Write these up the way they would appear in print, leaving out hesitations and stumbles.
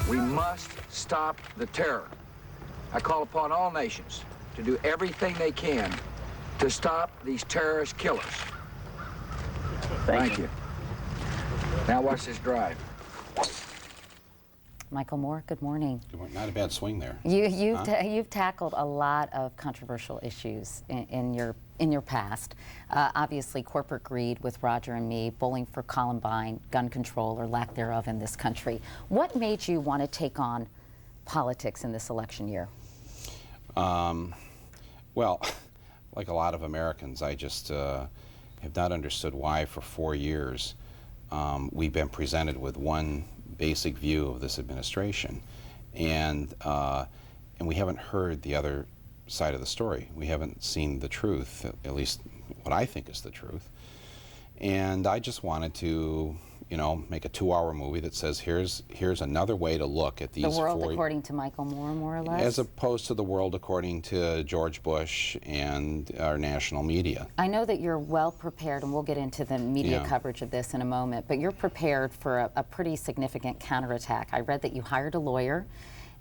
We must stop the terror. I call upon all nations to do everything they can to stop these terrorist killers. Thank you. Now watch this drive. Michael Moore, good morning. Good morning. Not a bad swing there. You've tackled a lot of controversial issues in your past. Obviously, corporate greed with Roger and Me, Bowling for Columbine, gun control or lack thereof in this country. What made you want to take on politics in this election year? Well, like a lot of Americans, I just have not understood why for 4 years we've been presented with one basic view of this administration, and we haven't heard the other side of the story. We haven't seen the truth, at least what I think is the truth. And I just wanted to, you know, make a 2-hour movie that says here's another way to look at these. The world according to Michael Moore, more or less? As opposed to the world according to George Bush and our national media. I know that you're well prepared, and we'll get into the media coverage of this in a moment, but you're prepared for a pretty significant counterattack. I read that you hired a lawyer.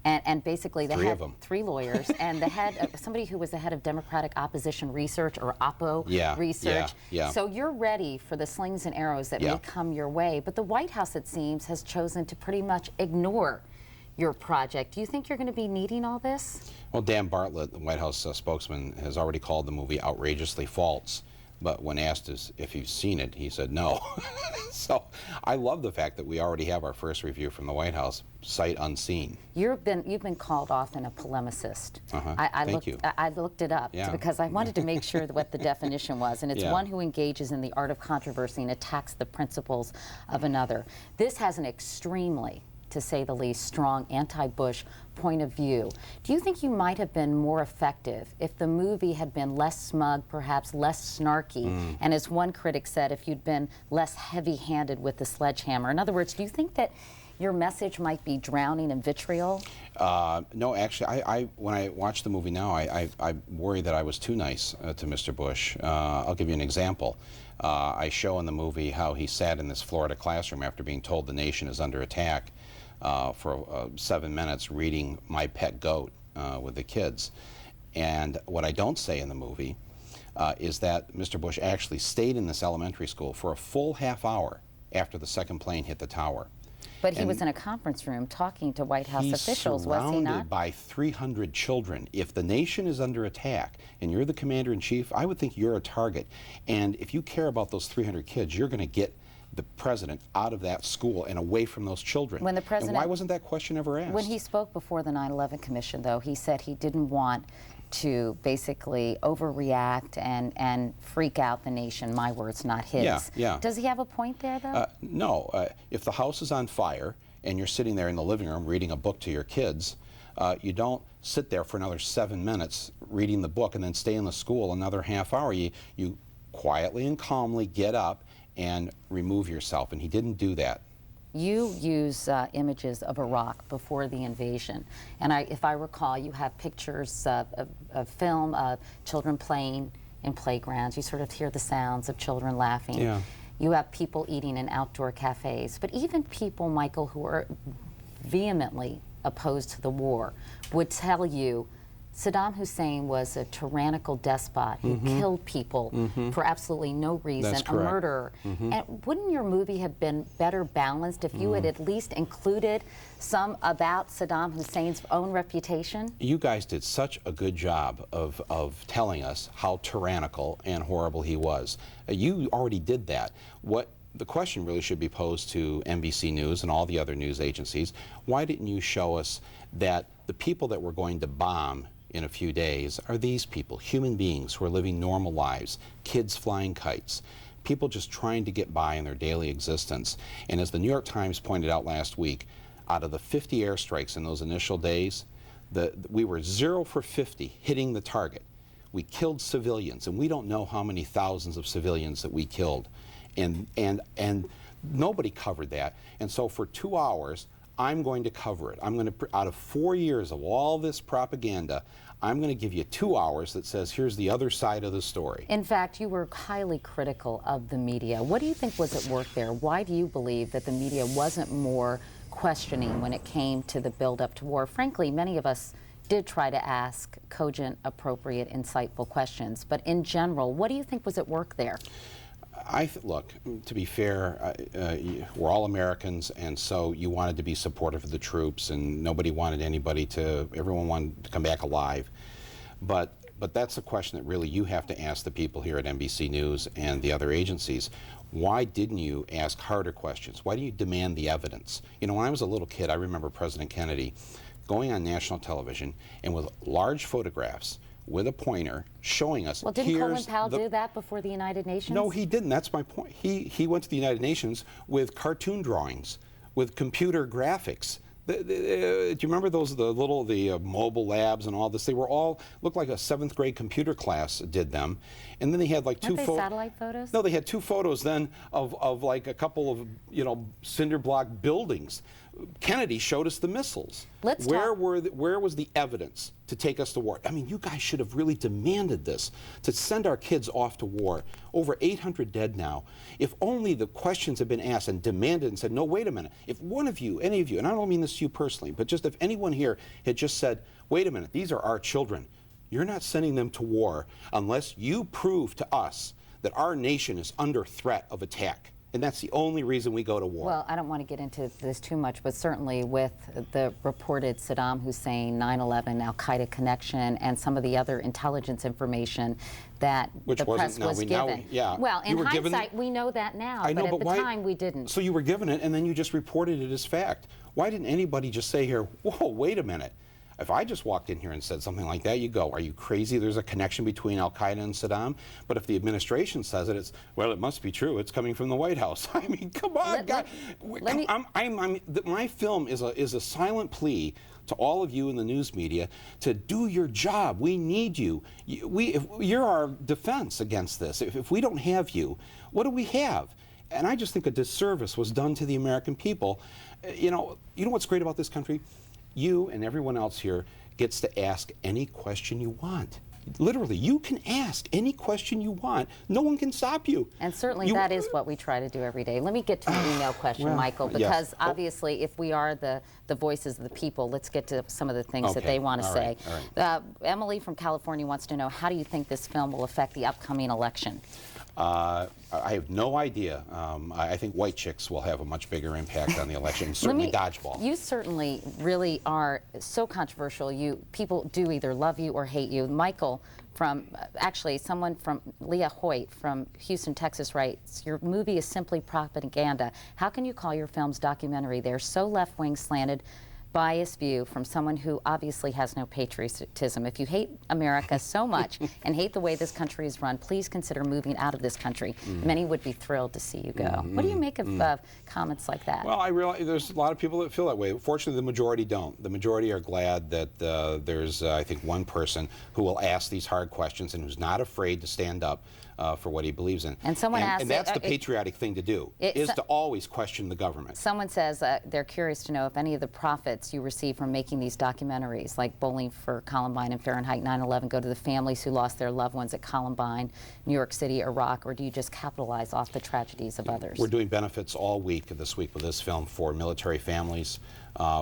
And basically, they had 3 lawyers, and the head, somebody who was the head of Democratic Opposition Research, or OPPO Research. So you're ready for the slings and arrows that may come your way. But the White House, it seems, has chosen to pretty much ignore your project. Do you think you're going to be needing all this? Well, Dan Bartlett, the White House spokesman, has already called the movie outrageously false. But when asked if you've seen it, he said no. So I love the fact that we already have our first review from the White House, sight unseen. You've been called often a polemicist. Thank you. I looked it up because I wanted to make sure what the definition was, and it's one who engages in the art of controversy and attacks the principles of another. This has an extremely, to say the least, strong anti-Bush point of view. Do you think you might have been more effective if the movie had been less smug, perhaps less snarky, and as one critic said, if you'd been less heavy-handed with the sledgehammer? In other words, do you think that your message might be drowning in vitriol? No, actually, when I watch the movie now, I worry that I was too nice to Mr. Bush. I'll give you an example. I show in the movie how he sat in this Florida classroom after being told the nation is under attack for 7 minutes reading My Pet Goat with the kids. And what I don't say in the movie is that Mr. Bush actually stayed in this elementary school for a full half hour after the second plane hit the tower. But he was in a conference room talking to White House officials, was he not? He's surrounded by 300 children. If the nation is under attack and you're the commander-in-chief, I would think you're a target. And if you care about those 300 kids, you're going to get the president out of that school and away from those children. When the president, and why wasn't that question ever asked? When he spoke before the 9/11 Commission, though, he said he didn't want to basically overreact and freak out the nation. My words, not his. Yeah. Does he have a point there, though? No. If the house is on fire and you're sitting there in the living room reading a book to your kids, you don't sit there for another 7 minutes reading the book and then stay in the school another half hour. You quietly and calmly get up and remove yourself, and he didn't do that. You use images of Iraq before the invasion, and if I recall, you have pictures of film of children playing in playgrounds. You sort of hear the sounds of children laughing. Yeah. You have people eating in outdoor cafes, but even people, Michael, who are vehemently opposed to the war would tell you Saddam Hussein was a tyrannical despot who killed people for absolutely no reason, a murderer. And wouldn't your movie have been better balanced if you had at least included some about Saddam Hussein's own reputation? You guys did such a good job of telling us how tyrannical and horrible he was. You already did that. The question really should be posed to NBC News and all the other news agencies. Why didn't you show us that the people that we're going to bomb in a few days are these people, human beings who are living normal lives, kids flying kites, people just trying to get by in their daily existence? And as the New York Times pointed out last week, out of the 50 airstrikes in those initial days, we were 0 for 50 hitting the target. We killed civilians, and we don't know how many thousands of civilians that we killed. And nobody covered that. And so for 2 hours, I'm going to cover it. I'm going to, out of 4 years of all this propaganda, I'm going to give you 2 hours that says, here's the other side of the story. In fact, you were highly critical of the media. What do you think was at work there? Why do you believe that the media wasn't more questioning when it came to the build-up to war. Frankly, many of us did try to ask cogent, appropriate, insightful questions. But in general, what do you think was at work there? Look, to be fair, we're all Americans, and so you wanted to be supportive of the troops, and nobody wanted everyone wanted to come back alive. But that's a question that really you have to ask the people here at NBC News and the other agencies. Why didn't you ask harder questions? Why do you demand the evidence? You know, when I was a little kid, I remember President Kennedy going on national television and with large photographs with a pointer showing us, well, didn't Colin Powell do that before the United Nations? No, he didn't. That's my point. He went to the United Nations with cartoon drawings, with computer graphics. Do you remember the mobile labs and all this? They were all, looked like a 7th grade computer class did them. And then they had like Weren't they satellite photos? No, they had 2 photos then of like a couple of, you know, cinder block buildings. Kennedy showed us the missiles. Where was the evidence to take us to war? I mean, you guys should have really demanded this, to send our kids off to war. Over 800 dead now. If only the questions had been asked and demanded and said, no, wait a minute. If one of you, any of you, and I don't mean this to you personally, but just if anyone here had just said, wait a minute, these are our children. You're not sending them to war unless you prove to us that our nation is under threat of attack. And that's the only reason we go to war. Well, I don't want to get into this too much, but certainly with the reported Saddam Hussein 9/11 Al-Qaeda connection and some of the other intelligence information that the press was given. Well, in hindsight, we know that now, but at the time we didn't. So you were given it and then you just reported it as fact. Why didn't anybody just say here, whoa, wait a minute. If I just walked in here and said something like that, you go, are you crazy? There's a connection between Al-Qaeda and Saddam. But if the administration says it, it's, well, it must be true. It's coming from the White House. I mean, come on, God. My film is a silent plea to all of you in the news media to do your job. We need you. You're our defense against this. If we don't have you, what do we have? And I just think a disservice was done to the American people. You know what's great about this country? You and everyone else here gets to ask any question you want. Literally, you can ask any question you want. No one can stop you. And certainly that is what we try to do every day. Let me get to the email question, Michael, because obviously if we are the voices of the people, let's get to some of the things that they want to say. Right. Emily from California wants to know, how do you think this film will affect the upcoming election? I have no idea. I think white chicks will have a much bigger impact on the election. Certainly dodgeball. You certainly really are so controversial. People do either love you or hate you. Michael from, actually someone from, Leah Hoyt from Houston, Texas writes, your movie is simply propaganda. How can you call your films documentary? They're so left-wing slanted, biased view from someone who obviously has no patriotism. If you hate America so much and hate the way this country is run, please consider moving out of this country. Many would be thrilled to see you go. What do you make of comments like that? Well, I realize there's a lot of people that feel that way. Fortunately, the majority don't. The majority are glad that there's, I think, one person who will ask these hard questions and who's not afraid to stand up for what he believes in. And someone asked, and that's the patriotic thing to do, is to always question the government. Someone says they're curious to know if any of the profits you receive from making these documentaries, like Bowling for Columbine and Fahrenheit 9/11, go to the families who lost their loved ones at Columbine, New York City, Iraq, or do you just capitalize off the tragedies of others? We're doing benefits all week this week with this film for military families,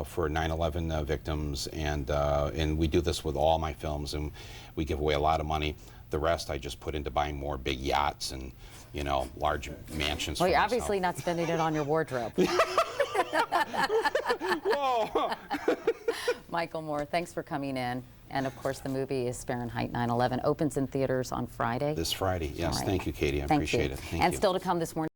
for 9/11 victims, and we do this with all my films, and we give away a lot of money. The rest I just put into buying more big yachts and, you know, large mansions. Well, you're obviously not spending it on your wardrobe. Whoa. Michael Moore, thanks for coming in. And of course, the movie is Fahrenheit 9/11. Opens in theaters on Friday. This Friday, yes. Right. Thank you, Katie. I appreciate it. Thank you. And you. still to come this morning.